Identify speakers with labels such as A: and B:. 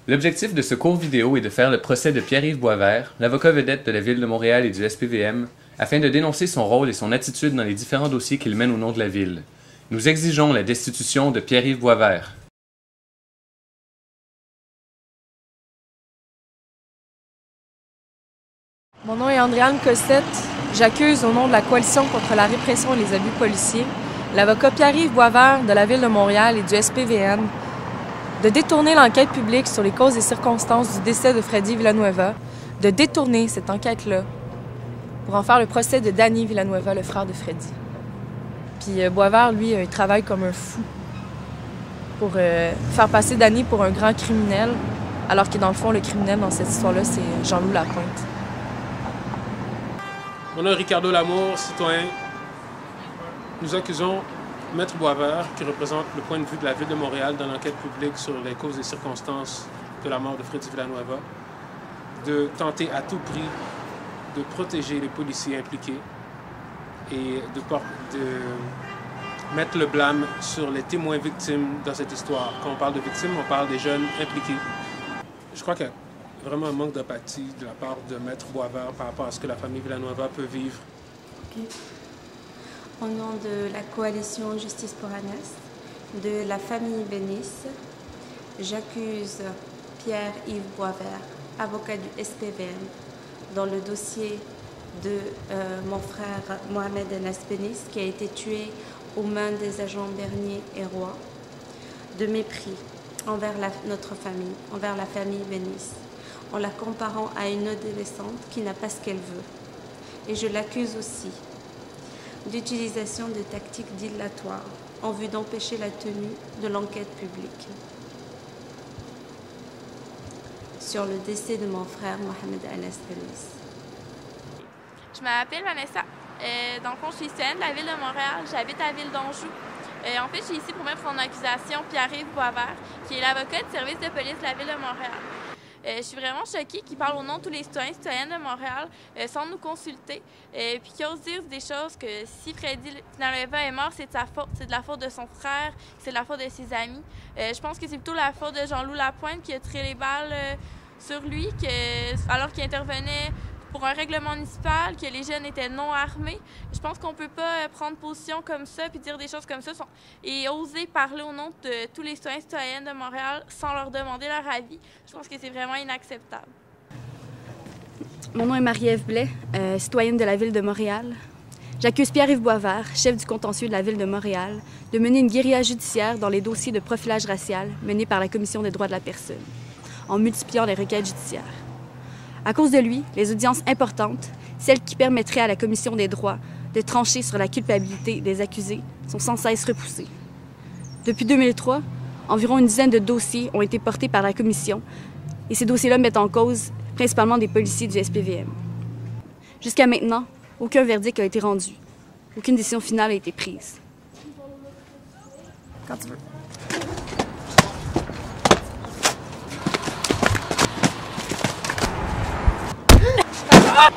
A: L'objectif de ce court vidéo est de faire le procès de Pierre-Yves Boisvert, l'avocat vedette de la Ville de Montréal et du SPVM, afin de dénoncer son rôle et son attitude dans les différents dossiers qu'il mène au nom de la Ville. Nous exigeons la destitution de Pierre-Yves Boisvert.
B: Mon nom est Andréane Cossette. J'accuse au nom de la Coalition contre la répression et les abus policiers l'avocat Pierre-Yves Boisvert de la Ville de Montréal et du SPVM de détourner l'enquête publique sur les causes et circonstances du décès de Freddy Villanueva, de détourner cette enquête-là pour en faire le procès de Danny Villanueva, le frère de Freddy. Puis Boisvert, lui, il travaille comme un fou pour faire passer Danny pour un grand criminel, alors que dans le fond, le criminel dans cette histoire-là, c'est Jean-Loup Lapointe.
C: Mon nom est Ricardo Lamour, citoyen. Nous accusons Maître Boisvert, qui représente le point de vue de la Ville de Montréal dans l'enquête publique sur les causes et circonstances de la mort de Freddy Villanueva, de tenter à tout prix de protéger les policiers impliqués et de mettre le blâme sur les témoins victimes dans cette histoire. Quand on parle de victimes, on parle des jeunes impliqués. Je crois qu'il y a vraiment un manque d'empathie de la part de Maître Boisvert par rapport à ce que la famille Villanueva peut vivre.
D: Okay. Au nom de la coalition Justice pour Agnès, de la famille Bénis, j'accuse Pierre-Yves Boisvert, avocat du SPVM, dans le dossier de mon frère Mohamed Enes Bénis, qui a été tué aux mains des agents Bernier et Roy, de mépris envers notre famille, envers la famille Bénis, en la comparant à une adolescente qui n'a pas ce qu'elle veut. Et je l'accuse aussi d'utilisation de tactiques dilatoires en vue d'empêcher la tenue de l'enquête publique sur le décès de mon frère Mohamed Enes Bénis.
E: Je m'appelle Vanessa. Dans le fond, je suis citoyenne de la Ville de Montréal. J'habite à la Ville d'Anjou. En fait, je suis ici pour mettre en accusation Pierre-Yves Boisvert, qui est l'avocat du service de police de la Ville de Montréal. Je suis vraiment choquée qu'il parle au nom de tous les citoyens et citoyennes de Montréal sans nous consulter, puis qu'il ose dire des choses que si Freddy Villanueva est mort, c'est de sa faute, c'est de la faute de son frère, c'est de la faute de ses amis. Je pense que c'est plutôt la faute de Jean-Loup Lapointe qui a tiré les balles sur lui, alors qu'il intervenait pour un règlement municipal, que les jeunes étaient non armés. Je pense qu'on ne peut pas prendre position comme ça puis dire des choses comme ça et oser parler au nom de tous les citoyens et citoyennes de Montréal sans leur demander leur avis. Je pense que c'est vraiment inacceptable.
F: Mon nom est Marie-Ève Blais, citoyenne de la Ville de Montréal. J'accuse Pierre-Yves Boisvert, chef du contentieux de la Ville de Montréal, de mener une guérilla judiciaire dans les dossiers de profilage racial menés par la Commission des droits de la personne, en multipliant les requêtes judiciaires. À cause de lui, les audiences importantes, celles qui permettraient à la Commission des droits de trancher sur la culpabilité des accusés, sont sans cesse repoussées. Depuis 2003, environ une dizaine de dossiers ont été portés par la Commission et ces dossiers-là mettent en cause principalement des policiers du SPVM. Jusqu'à maintenant, aucun verdict a été rendu. Aucune décision finale a été prise. Quand tu veux.
E: Ah!